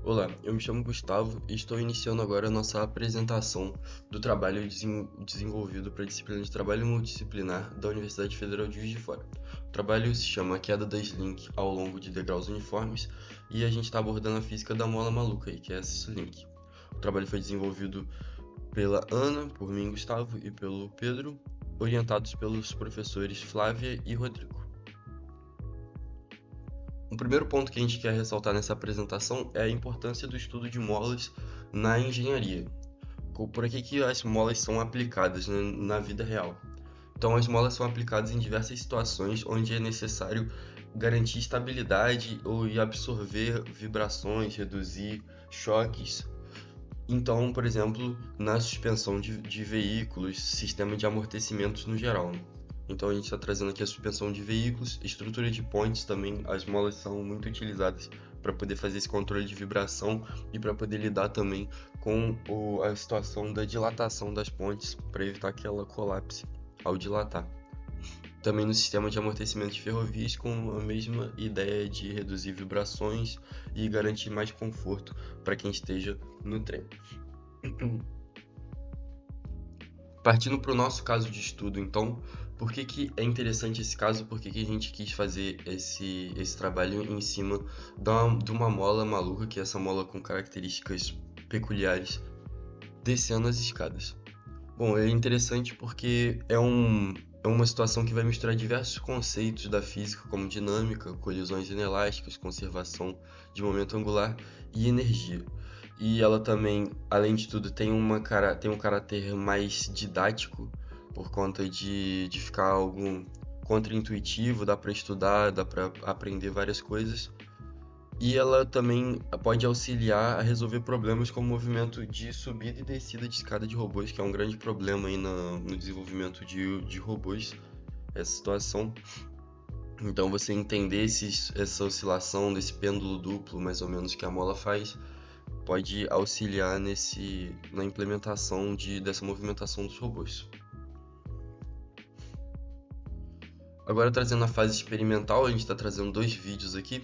Olá, eu me chamo Gustavo e estou iniciando agora a nossa apresentação do trabalho desenvolvido para a disciplina de trabalho multidisciplinar da Universidade Federal de Juiz de Fora. O trabalho se chama Queda da Slink ao longo de degraus uniformes e a gente está abordando a física da mola maluca, que é essa Slink. O trabalho foi desenvolvido pela Ana, por mim, Gustavo, e pelo Pedro, orientados pelos professores Flávia e Rodrigo. O primeiro ponto que a gente quer ressaltar nessa apresentação é a importância do estudo de molas na engenharia. Por que as molas são aplicadas, né, na vida real? Então, as molas são aplicadas em diversas situações onde é necessário garantir estabilidade ou absorver vibrações, reduzir choques. Então, por exemplo, na suspensão de veículos, sistema de amortecimentos no geral, né? Então a gente está trazendo aqui a suspensão de veículos, estrutura de pontes também, as molas são muito utilizadas para poder fazer esse controle de vibração e para poder lidar também com a situação da dilatação das pontes, para evitar que ela colapse ao dilatar. Também no sistema de amortecimento de ferrovias, com a mesma ideia de reduzir vibrações e garantir mais conforto para quem esteja no trem. Partindo para o nosso caso de estudo, então, por que é interessante esse caso? Por que a gente quis fazer esse trabalho em cima de uma mola maluca, que é essa mola com características peculiares, descendo as escadas? Bom, é interessante porque é uma situação que vai misturar diversos conceitos da física, como dinâmica, colisões inelásticas, conservação de momento angular e energia. E ela também, além de tudo, tem um caráter mais didático, por conta de ficar algo contraintuitivo, dá para estudar, dá para aprender várias coisas. E ela também pode auxiliar a resolver problemas como o movimento de subida e descida de escada de robôs, que é um grande problema aí no desenvolvimento de robôs, essa situação. Então você entender essa oscilação desse pêndulo duplo, mais ou menos, que a mola faz, pode auxiliar na implementação dessa movimentação dos robôs. Agora trazendo a fase experimental, a gente está trazendo dois vídeos aqui.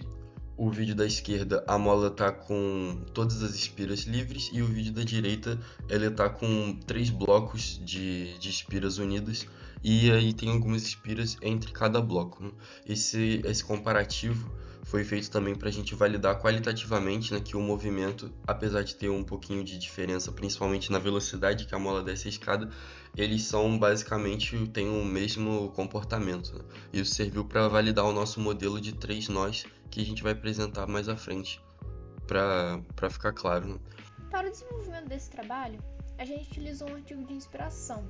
O vídeo da esquerda, a mola está com todas as espiras livres, e o vídeo da direita, ela está com 3 blocos de espiras unidas, e aí tem algumas espiras entre cada bloco, né? Esse comparativo foi feito também para a gente validar qualitativamente, né, que o movimento, apesar de ter um pouquinho de diferença, principalmente na velocidade que a mola desce a escada, eles são basicamente, têm o mesmo comportamento, né? Isso serviu para validar o nosso modelo de 3 nós, que a gente vai apresentar mais à frente, para ficar claro, né? Para o desenvolvimento desse trabalho, a gente utilizou um artigo de inspiração,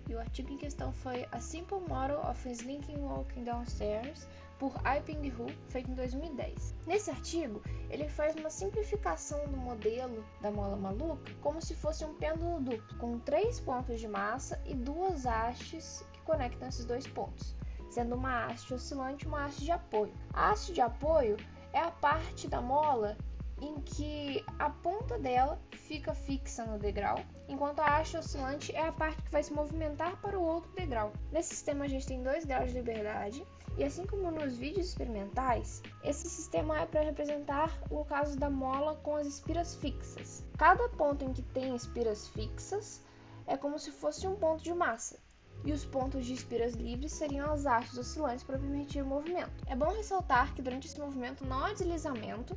e o artigo em questão foi A Simple Model of Slinking Walking Downstairs, por Aiping Hu, feito em 2010. Nesse artigo, ele faz uma simplificação do modelo da mola maluca como se fosse um pêndulo duplo, com 3 pontos de massa e 2 hastes que conectam esses 2 pontos, sendo uma haste oscilante e uma haste de apoio. A haste de apoio é a parte da mola em que a ponta dela fica fixa no degrau, enquanto a haste oscilante é a parte que vai se movimentar para o outro degrau. Nesse sistema a gente tem 2 graus de liberdade, e assim como nos vídeos experimentais, esse sistema é para representar o caso da mola com as espiras fixas. Cada ponto em que tem espiras fixas é como se fosse um ponto de massa, e os pontos de espiras livres seriam as hastes oscilantes para permitir o movimento. É bom ressaltar que durante esse movimento não há deslizamento,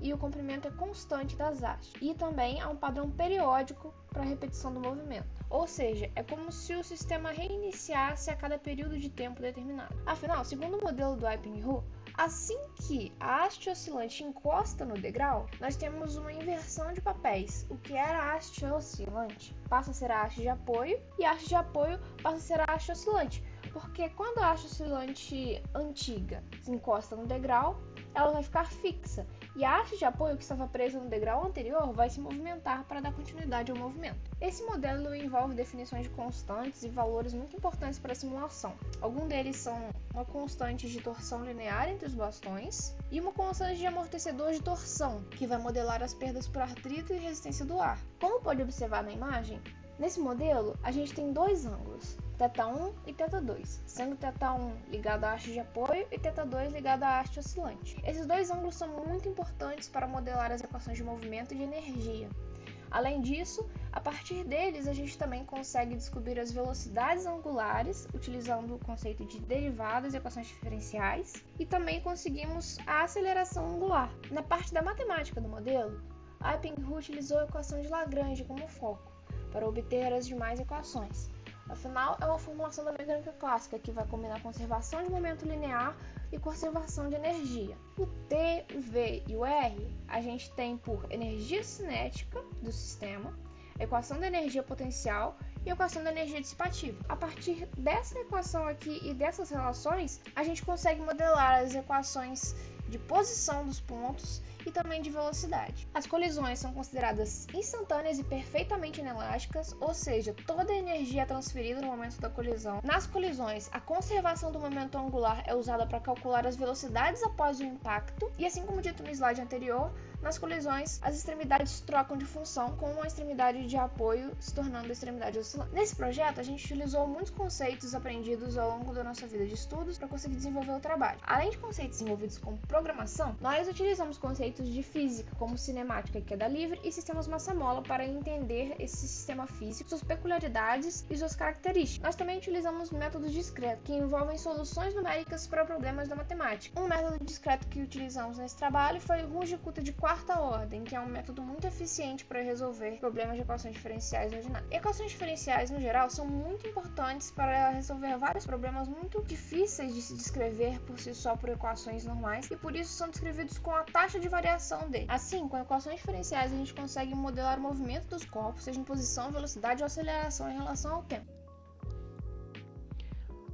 e o comprimento é constante das hastes. E também há um padrão periódico para a repetição do movimento. Ou seja, é como se o sistema reiniciasse a cada período de tempo determinado. Afinal, segundo o modelo do Aiping Hu, assim que a haste oscilante encosta no degrau, nós temos uma inversão de papéis. O que era a haste oscilante passa a ser a haste de apoio, e a haste de apoio passa a ser a haste oscilante. Porque quando a haste oscilante antiga se encosta no degrau, ela vai ficar fixa, e a haste de apoio que estava presa no degrau anterior vai se movimentar para dar continuidade ao movimento. Esse modelo envolve definições de constantes e valores muito importantes para a simulação. Alguns deles são uma constante de torção linear entre os bastões e uma constante de amortecedor de torção, que vai modelar as perdas por atrito e resistência do ar. Como pode observar na imagem, Nesse modelo, a gente tem dois ângulos, θ1 e θ2, sendo θ1 ligado à haste de apoio e θ2 ligado à haste oscilante. Esses dois ângulos são muito importantes para modelar as equações de movimento e de energia. Além disso, a partir deles a gente também consegue descobrir as velocidades angulares, utilizando o conceito de derivadas e equações diferenciais, e também conseguimos a aceleração angular. Na parte da matemática do modelo, Epping-Hu utilizou a equação de Lagrange como foco, para obter as demais equações. Afinal, é uma formulação da mecânica clássica que vai combinar conservação de momento linear e conservação de energia. O T, o V e o R a gente tem por energia cinética do sistema, a equação da energia potencial e a equação da energia dissipativa. A partir dessa equação aqui e dessas relações, a gente consegue modelar as equações de posição dos pontos e também de velocidade. As colisões são consideradas instantâneas e perfeitamente inelásticas, ou seja, toda a energia é transferida no momento da colisão. Nas colisões, a conservação do momento angular é usada para calcular as velocidades após o impacto, e assim como dito no slide anterior, nas colisões, as extremidades trocam de função, com a extremidade de apoio se tornando a extremidade oscilante. Nesse projeto, a gente utilizou muitos conceitos aprendidos ao longo da nossa vida de estudos para conseguir desenvolver o trabalho. Além de conceitos envolvidos com programação, nós utilizamos conceitos de física, como cinemática, queda livre, e sistemas massa-mola para entender esse sistema físico, suas peculiaridades e suas características. Nós também utilizamos métodos discretos, que envolvem soluções numéricas para problemas da matemática. Um método discreto que utilizamos nesse trabalho foi o Runge-Kutta de quarta ordem, que é um método muito eficiente para resolver problemas de equações diferenciais ordinárias. Equações diferenciais, no geral, são muito importantes para resolver vários problemas muito difíceis de se descrever por si só por equações normais, e por isso são descrevidos com a taxa de variação dele. Assim, com equações diferenciais, a gente consegue modelar o movimento dos corpos, seja em posição, velocidade ou aceleração em relação ao tempo.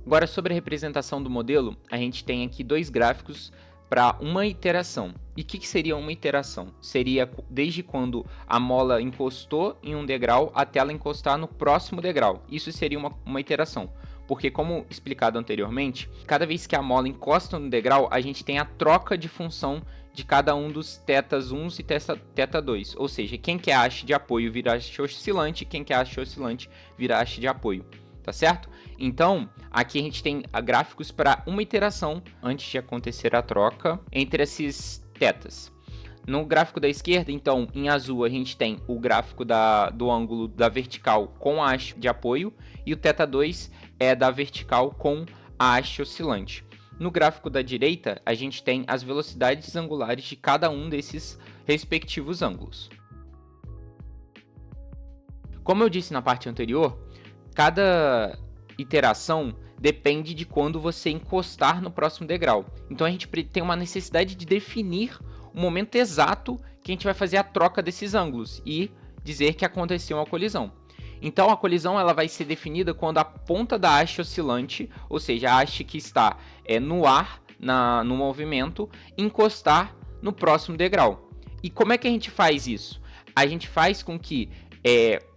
Agora, sobre a representação do modelo, a gente tem aqui dois gráficos para uma iteração. E o que seria uma iteração? Seria desde quando a mola encostou em um degrau até ela encostar no próximo degrau. Isso seria uma iteração. Porque, como explicado anteriormente, cada vez que a mola encosta no degrau, a gente tem a troca de função de cada um dos θ1 e θ2. Ou seja, quem quer a haste de apoio vira haste oscilante, quem quer a haste oscilante vira haste de apoio. Tá certo? Então, aqui a gente tem gráficos para uma iteração antes de acontecer a troca entre esses θs. No gráfico da esquerda, então, em azul, a gente tem o gráfico do ângulo da vertical com a haste de apoio e o θ2 é da vertical com a haste oscilante. No gráfico da direita, a gente tem as velocidades angulares de cada um desses respectivos ângulos. Como eu disse na parte anterior, cada iteração depende de quando você encostar no próximo degrau. Então a gente tem uma necessidade de definir o momento exato que a gente vai fazer a troca desses ângulos e dizer que aconteceu uma colisão. Então a colisão ela vai ser definida quando a ponta da haste oscilante, ou seja, a haste que está no ar, no movimento, encostar no próximo degrau. E como é que a gente faz isso? A gente faz com que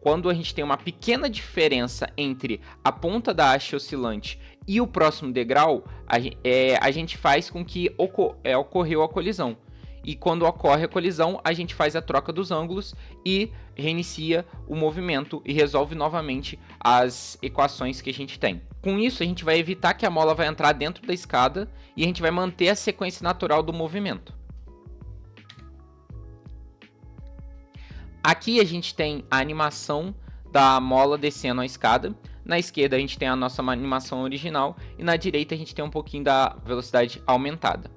quando a gente tem uma pequena diferença entre a ponta da haste oscilante e o próximo degrau, a gente faz com que ocorreu a colisão. E quando ocorre a colisão, a gente faz a troca dos ângulos e reinicia o movimento e resolve novamente as equações que a gente tem. Com isso, a gente vai evitar que a mola vai entrar dentro da escada e a gente vai manter a sequência natural do movimento. Aqui a gente tem a animação da mola descendo a escada. Na esquerda a gente tem a nossa animação original e na direita a gente tem um pouquinho da velocidade aumentada.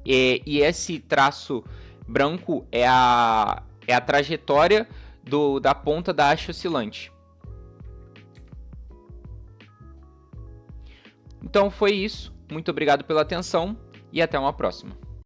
E esse traço branco é a trajetória da ponta da haste oscilante. Então foi isso. Muito obrigado pela atenção e até uma próxima.